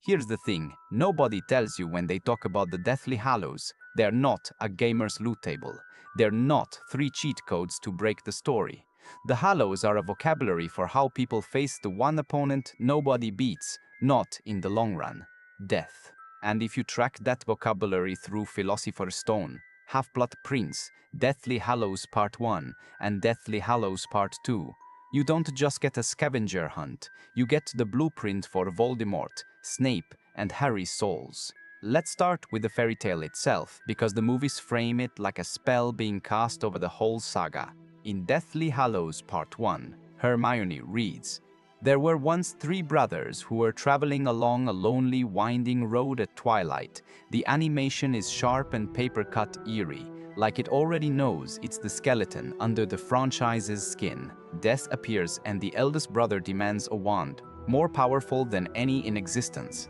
Here's the thing, nobody tells you when they talk about the Deathly Hallows. They're not a gamer's loot table. They're not 3 cheat codes to break the story. The Hallows are a vocabulary for how people face the one opponent nobody beats, not in the long run: death. And if you track that vocabulary through Philosopher's Stone, Half-Blood Prince, Deathly Hallows Part 1, and Deathly Hallows Part 2, you don't just get a scavenger hunt, you get the blueprint for Voldemort, Snape, and Harry's souls. Let's start with the fairy tale itself, because the movies frame it like a spell being cast over the whole saga. In Deathly Hallows Part 1, Hermione reads, "There were once 3 brothers who were traveling along a lonely, winding road at twilight. The animation is sharp and paper-cut eerie, like it already knows it's the skeleton under the franchise's skin. Death appears and the eldest brother demands a wand, more powerful than any in existence.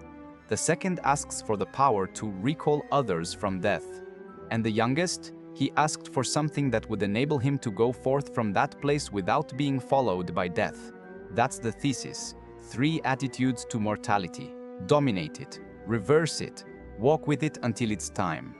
The second asks for the power to recall others from death. And the youngest? He asked for something that would enable him to go forth from that place without being followed by death. That's the thesis. 3 attitudes to mortality. Dominate it, reverse it, walk with it until it's time."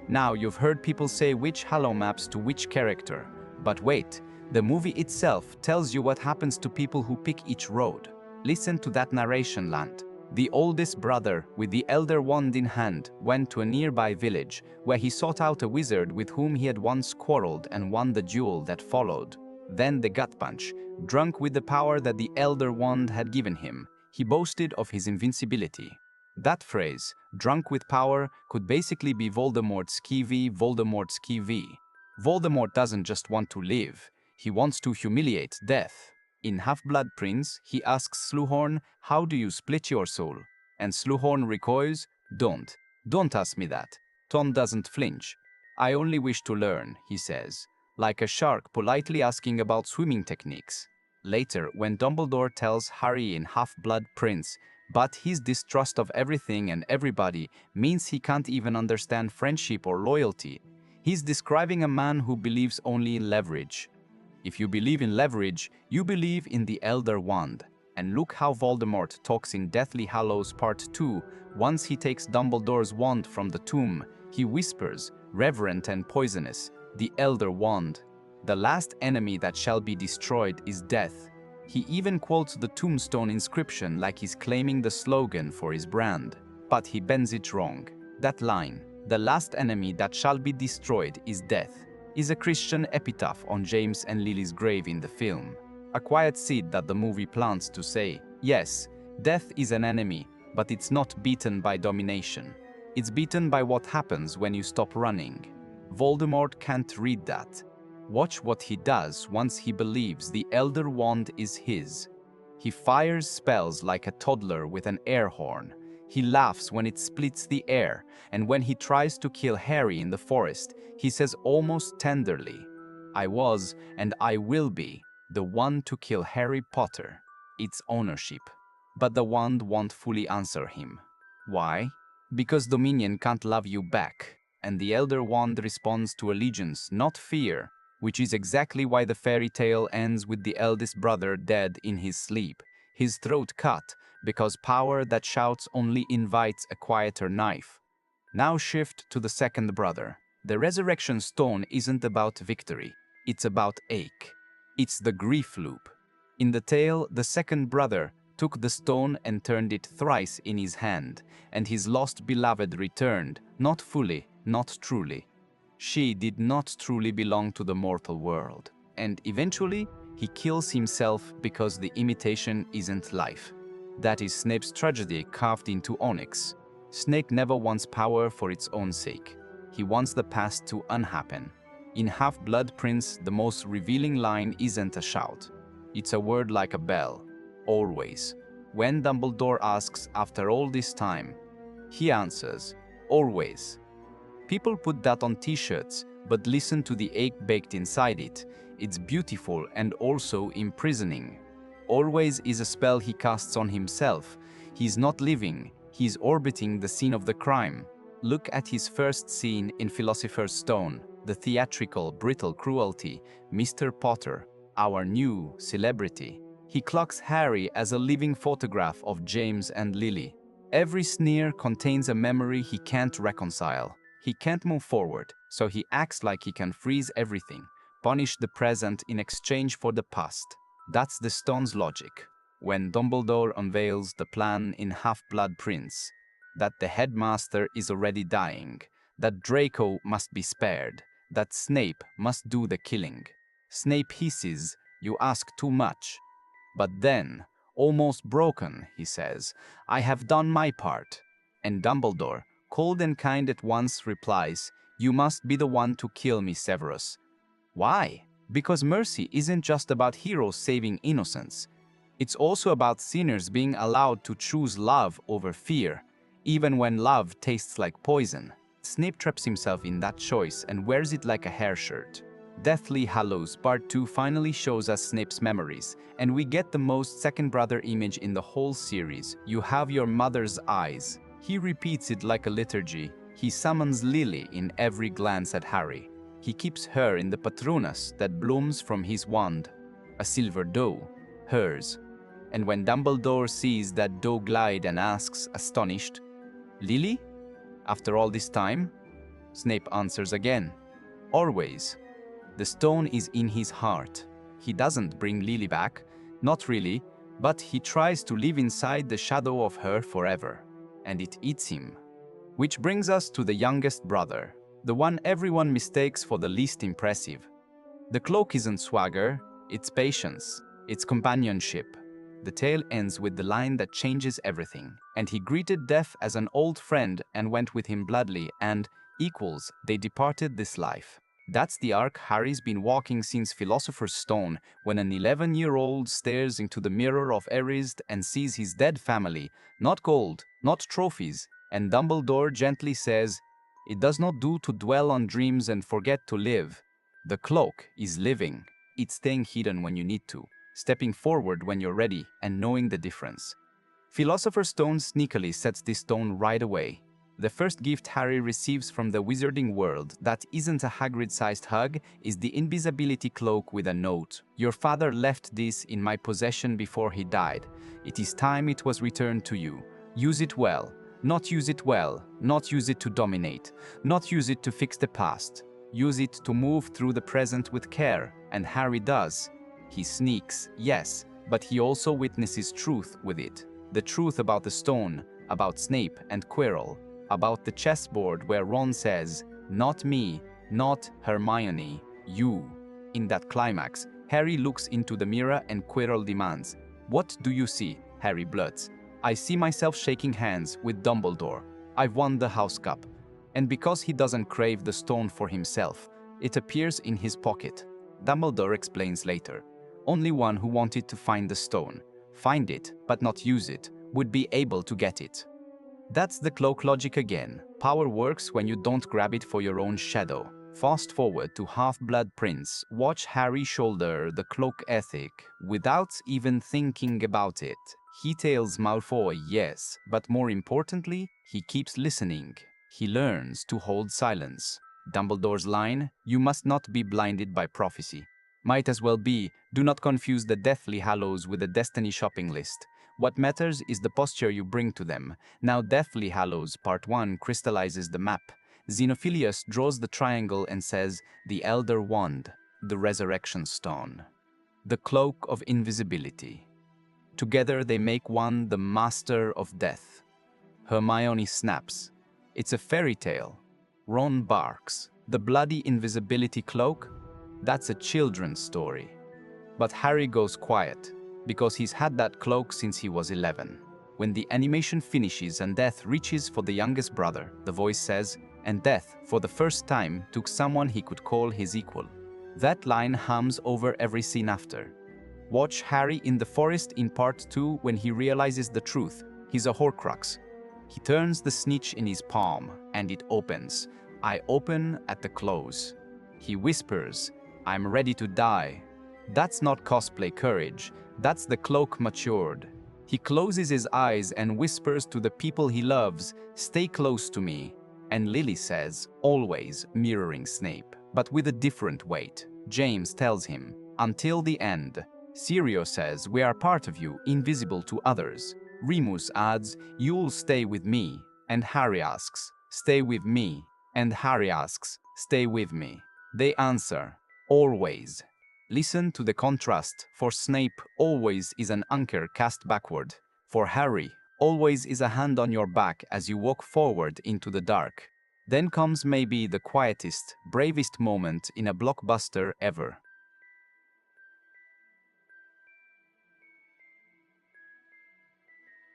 Now, you've heard people say which Hallow maps to which character. But wait, the movie itself tells you what happens to people who pick each road. Listen to that narration land. The oldest brother, with the elder wand in hand, went to a nearby village, where he sought out a wizard with whom he had once quarreled and won the duel that followed. Then the gut punch. Drunk with the power that the elder wand had given him, he boasted of his invincibility. That phrase, drunk with power, could basically be Voldemort's key V. Voldemort doesn't just want to live, he wants to humiliate death. In Half-Blood Prince, he asks Slughorn, "How do you split your soul?" And Slughorn recoils, Don't ask me that." Tom doesn't flinch. "I only wish to learn," he says, like a shark politely asking about swimming techniques. Later, when Dumbledore tells Harry in Half-Blood Prince, but his distrust of everything and everybody means he can't even understand friendship or loyalty, he's describing a man who believes only in leverage. If you believe in leverage, you believe in the Elder Wand. And look how Voldemort talks in Deathly Hallows Part 2. Once he takes Dumbledore's wand from the tomb, he whispers, reverent and poisonous, "The Elder Wand. The last enemy that shall be destroyed is death." He even quotes the tombstone inscription like he's claiming the slogan for his brand. But he bends it wrong. That line, "The last enemy that shall be destroyed is death," is a Christian epitaph on James and Lily's grave in the film. A quiet seed that the movie plants to say, yes, death is an enemy, but it's not beaten by domination. It's beaten by what happens when you stop running. Voldemort can't read that. Watch what he does once he believes the Elder Wand is his. He fires spells like a toddler with an air horn. He laughs when it splits the air, and when he tries to kill Harry in the forest, he says almost tenderly, "I was, and I will be, the one to kill Harry Potter." It's ownership. But the wand won't fully answer him. Why? Because Dominion can't love you back, and the Elder Wand responds to allegiance, not fear, which is exactly why the fairy tale ends with the eldest brother dead in his sleep, his throat cut, because power that shouts only invites a quieter knife. Now shift to the second brother. The Resurrection Stone isn't about victory, it's about ache. It's the grief loop. In the tale, the second brother took the stone and turned it thrice in his hand, and his lost beloved returned, not fully, not truly. She did not truly belong to the mortal world, and eventually he kills himself because the imitation isn't life. That is Snape's tragedy carved into onyx. Snape never wants power for its own sake. He wants the past to unhappen. In Half-Blood Prince, the most revealing line isn't a shout. It's a word like a bell. Always. When Dumbledore asks, "After all this time," he answers, "Always." People put that on t-shirts, but listen to the ache baked inside it. It's beautiful and also imprisoning. Always is a spell he casts on himself. He's not living, he's orbiting the scene of the crime. Look at his first scene in Philosopher's Stone, the theatrical, brittle cruelty, Mr. Potter, our new celebrity. He clocks Harry as a living photograph of James and Lily. Every sneer contains a memory he can't reconcile. He can't move forward, so he acts like he can freeze everything, punish the present in exchange for the past. That's the stone's logic. When Dumbledore unveils the plan in Half-Blood Prince, that the headmaster is already dying, that Draco must be spared, that Snape must do the killing. Snape hisses, "You ask too much." But then, almost broken, he says, "I have done my part." And Dumbledore, cold and kind at once, replies, "You must be the one to kill me, Severus." Why? Because mercy isn't just about heroes saving innocents. It's also about sinners being allowed to choose love over fear, even when love tastes like poison. Snape traps himself in that choice and wears it like a hair shirt. Deathly Hallows Part 2 finally shows us Snape's memories, and we get the most second brother image in the whole series. "You have your mother's eyes." He repeats it like a liturgy. He summons Lily in every glance at Harry. He keeps her in the Patronus that blooms from his wand, a silver doe, hers. And when Dumbledore sees that doe glide and asks, astonished, "Lily? After all this time?" Snape answers again, "Always." The stone is in his heart. He doesn't bring Lily back, not really, but he tries to live inside the shadow of her forever. And it eats him. Which brings us to the youngest brother, the one everyone mistakes for the least impressive. The cloak isn't swagger, it's patience, it's companionship. The tale ends with the line that changes everything. "And he greeted death as an old friend and went with him bloodily, and, equals, they departed this life." That's the arc Harry's been walking since Philosopher's Stone, when an 11-year-old stares into the mirror of Erised and sees his dead family, not gold, not trophies, and Dumbledore gently says, "It does not do to dwell on dreams and forget to live." The cloak is living. It's staying hidden when you need to, stepping forward when you're ready, and knowing the difference. Philosopher's Stone sneakily sets this tone right away. The first gift Harry receives from the wizarding world that isn't a Hagrid-sized hug is the invisibility cloak with a note. "Your father left this in my possession before he died. It is time it was returned to you. Use it well. Not use it well. Not use it to dominate. Not use it to fix the past. Use it to move through the present with care." And Harry does. He sneaks, yes, but he also witnesses truth with it. The truth about the stone, about Snape and Quirrell, about the chessboard where Ron says, "Not me, not Hermione, you." In that climax, Harry looks into the mirror and Quirrell demands, "What do you see?" Harry blurts, "I see myself shaking hands with Dumbledore. I've won the House Cup." And because he doesn't crave the stone for himself, it appears in his pocket. Dumbledore explains later, "Only one who wanted to find the stone, find it but not use it, would be able to get it." That's the cloak logic again. Power works when you don't grab it for your own shadow. Fast forward to Half-Blood Prince. Watch Harry shoulder the cloak ethic without even thinking about it. He tells Malfoy, yes, but more importantly, he keeps listening. He learns to hold silence. Dumbledore's line, "You must not be blinded by prophecy," might as well be, "Do not confuse the Deathly Hallows with a Destiny shopping list. What matters is the posture you bring to them." Now Deathly Hallows Part 1 crystallizes the map. Xenophilius draws the triangle and says, "The Elder Wand, the Resurrection Stone, the Cloak of Invisibility." Together they make one the Master of Death. Hermione snaps. It's a fairy tale. Ron barks. The bloody invisibility cloak? That's a children's story. But Harry goes quiet, because he's had that cloak since he was 11. When the animation finishes and death reaches for the youngest brother, the voice says, "And death, for the first time, took someone he could call his equal." That line hums over every scene after. Watch Harry in the forest in Part 2 when he realizes the truth. He's a Horcrux. He turns the snitch in his palm, and it opens. "I open at the close." He whispers, "I'm ready to die." That's not cosplay courage. That's the cloak matured. He closes his eyes and whispers to the people he loves, "Stay close to me." And Lily says, always mirroring Snape, but with a different weight. James tells him, "Until the end." Sirio says, "We are part of you, invisible to others." Remus adds, "You'll stay with me." And Harry asks, "Stay with me." And Harry asks, "Stay with me." They answer, "Always." Listen to the contrast. For Snape, always is an anchor cast backward. For Harry, always is a hand on your back as you walk forward into the dark. Then comes maybe the quietest, bravest moment in a blockbuster ever.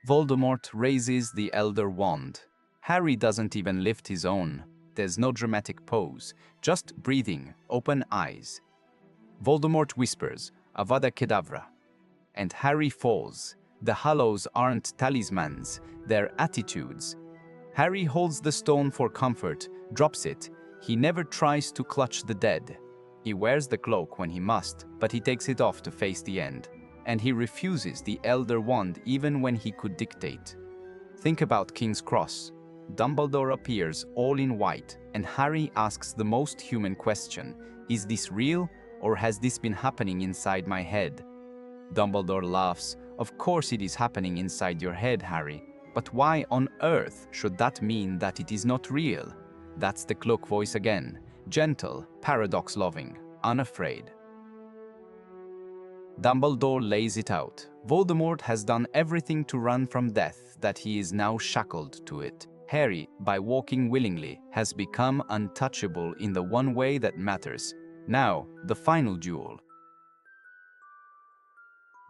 Voldemort raises the Elder Wand. Harry doesn't even lift his own. There's no dramatic pose, just breathing, open eyes. Voldemort whispers, "Avada Kedavra." And Harry falls. The Hallows aren't talismans, they're attitudes. Harry holds the stone for comfort, drops it. He never tries to clutch the dead. He wears the cloak when he must, but he takes it off to face the end. And he refuses the Elder Wand even when he could dictate. Think about King's Cross. Dumbledore appears all in white, and Harry asks the most human question, "Is this real, or has this been happening inside my head?" Dumbledore laughs, "Of course it is happening inside your head, Harry. But why on earth should that mean that it is not real?" That's the cloak voice again, gentle, paradox-loving, unafraid. Dumbledore lays it out. Voldemort has done everything to run from death that he is now shackled to it. Harry, by walking willingly, has become untouchable in the one way that matters. Now, the final duel.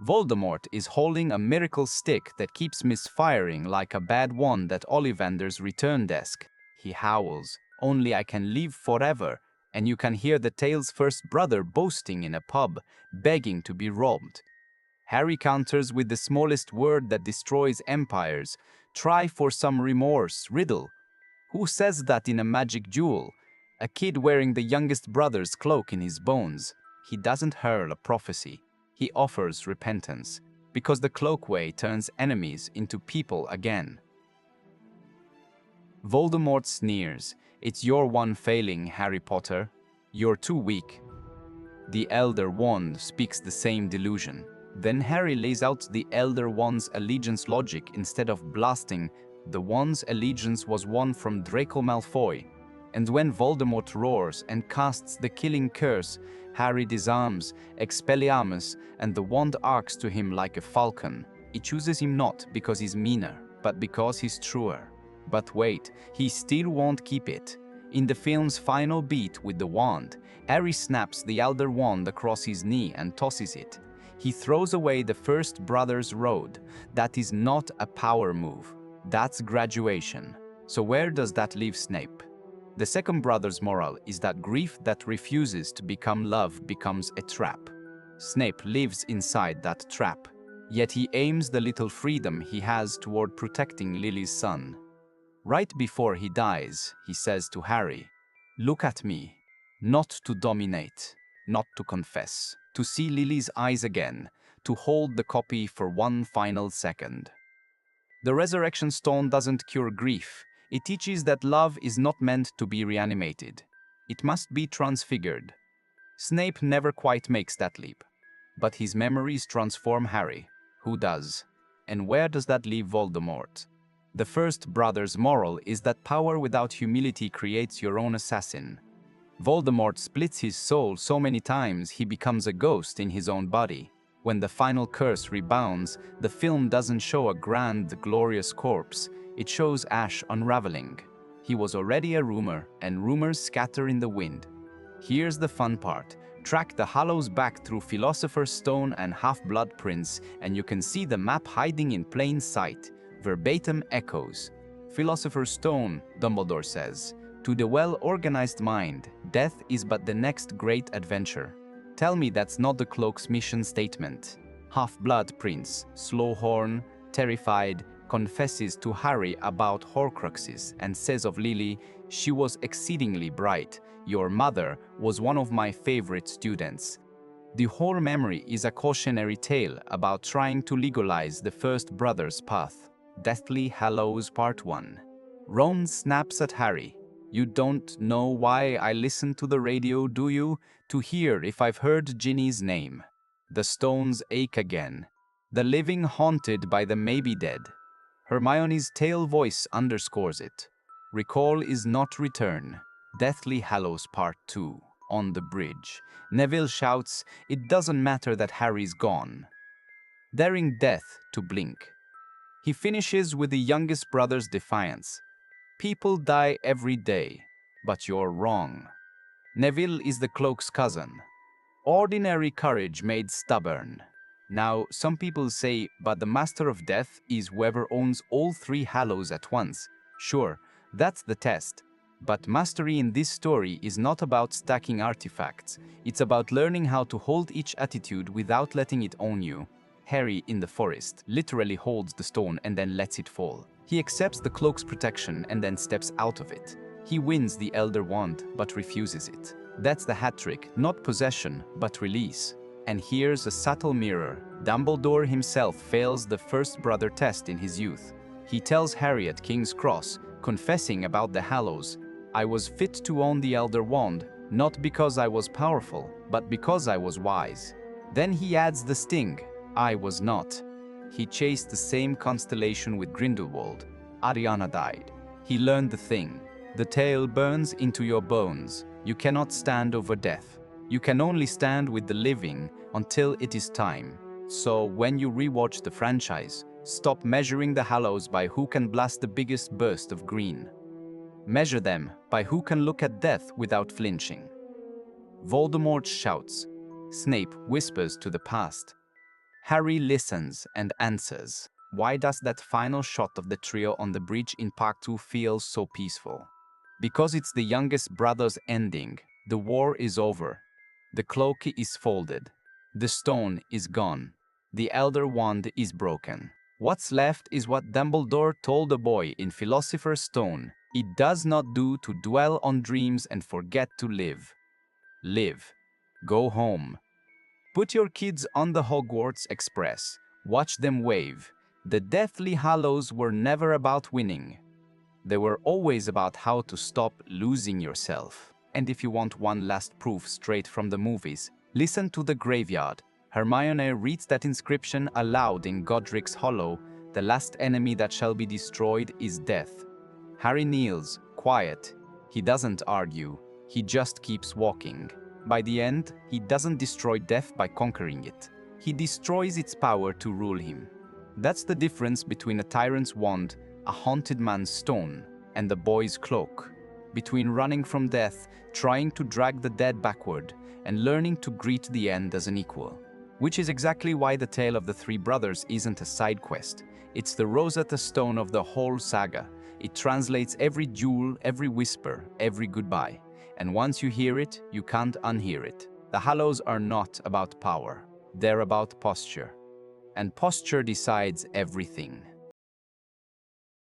Voldemort is holding a miracle stick that keeps misfiring like a bad wand at Ollivander's return desk. He howls, "Only I can live forever," and you can hear the tale's first brother boasting in a pub, begging to be robbed. Harry counters with the smallest word that destroys empires. "Try for some remorse, Riddle." Who says that in a magic duel? A kid wearing the youngest brother's cloak in his bones. He doesn't hurl a prophecy. He offers repentance, because the cloakway turns enemies into people again. Voldemort sneers, "It's your one failing, Harry Potter. You're too weak." The Elder Wand speaks the same delusion. Then Harry lays out the Elder Wand's allegiance logic instead of blasting. The wand's allegiance was won from Draco Malfoy. And when Voldemort roars and casts the killing curse, Harry disarms Expelliarmus, and the wand arcs to him like a falcon. It chooses him not because he's meaner, but because he's truer. But wait, he still won't keep it. In the film's final beat with the wand, Harry snaps the Elder Wand across his knee and tosses it. He throws away the first brother's road. That is not a power move. That's graduation. So where does that leave Snape? The second brother's moral is that grief that refuses to become love becomes a trap. Snape lives inside that trap, yet he aims the little freedom he has toward protecting Lily's son. Right before he dies, he says to Harry, "Look at me, not to dominate, not to confess, to see Lily's eyes again, to hold the copy for one final second." The Resurrection Stone doesn't cure grief. It teaches that love is not meant to be reanimated. It must be transfigured. Snape never quite makes that leap. But his memories transform Harry. Who does? And where does that leave Voldemort? The first brother's moral is that power without humility creates your own assassin. Voldemort splits his soul so many times he becomes a ghost in his own body. When the final curse rebounds, the film doesn't show a grand, glorious corpse. It shows ash unraveling. He was already a rumor, and rumors scatter in the wind. Here's the fun part. Track the Hallows back through Philosopher's Stone and Half-Blood Prince, and you can see the map hiding in plain sight. Verbatim echoes. "Philosopher's Stone," Dumbledore says, "to the well-organized mind, death is but the next great adventure." Tell me that's not the cloak's mission statement. Half-Blood Prince, Slughorn, terrified, confesses to Harry about Horcruxes and says of Lily, "She was exceedingly bright. Your mother was one of my favorite students." The whole memory is a cautionary tale about trying to legalize the first brother's path. Deathly Hallows Part 1. Ron snaps at Harry. "You don't know why I listen to the radio, do you? To hear if I've heard Ginny's name." The stones ache again. The living haunted by the maybe dead. Hermione's tail voice underscores it. Recall is not return. Deathly Hallows Part Two. On the bridge, Neville shouts, "It doesn't matter that Harry's gone," daring death to blink. He finishes with the youngest brother's defiance. "People die every day, but you're wrong." Neville is the cloak's cousin. Ordinary courage made stubborn. Now, some people say, but the Master of Death is whoever owns all three Hallows at once. Sure, that's the test. But mastery in this story is not about stacking artifacts. It's about learning how to hold each attitude without letting it own you. Harry, in the forest, literally holds the stone and then lets it fall. He accepts the cloak's protection and then steps out of it. He wins the Elder Wand, but refuses it. That's the hat trick, not possession, but release. And here's a subtle mirror. Dumbledore himself fails the first brother test in his youth. He tells Harry at King's Cross, confessing about the Hallows, "I was fit to own the Elder Wand, not because I was powerful, but because I was wise." Then he adds the sting, "I was not." He chased the same constellation with Grindelwald. Ariana died. He learned the thing. The tale burns into your bones. You cannot stand over death. You can only stand with the living until it is time. So when you rewatch the franchise, stop measuring the Hallows by who can blast the biggest burst of green. Measure them by who can look at death without flinching. Voldemort shouts. Snape whispers to the past. Harry listens and answers. Why does that final shot of the trio on the bridge in Part 2 feel so peaceful? Because it's the youngest brother's ending. The war is over. The cloak is folded. The stone is gone. The Elder Wand is broken. What's left is what Dumbledore told the boy in Philosopher's Stone. It does not do to dwell on dreams and forget to live. Live. Go home. Put your kids on the Hogwarts Express. Watch them wave. The Deathly Hallows were never about winning. They were always about how to stop losing yourself. And if you want one last proof straight from the movies, listen to the graveyard. Hermione reads that inscription aloud in Godric's Hollow. The last enemy that shall be destroyed is death. Harry kneels, quiet. He doesn't argue. He just keeps walking. By the end, he doesn't destroy death by conquering it. He destroys its power to rule him. That's the difference between a tyrant's wand, a haunted man's stone, and the boy's cloak. Between running from death, trying to drag the dead backward, and learning to greet the end as an equal. Which is exactly why the tale of the three brothers isn't a side quest. It's the Rosetta Stone of the whole saga. It translates every duel, every whisper, every goodbye. And once you hear it, you can't unhear it. The Hallows are not about power. They're about posture. And posture decides everything.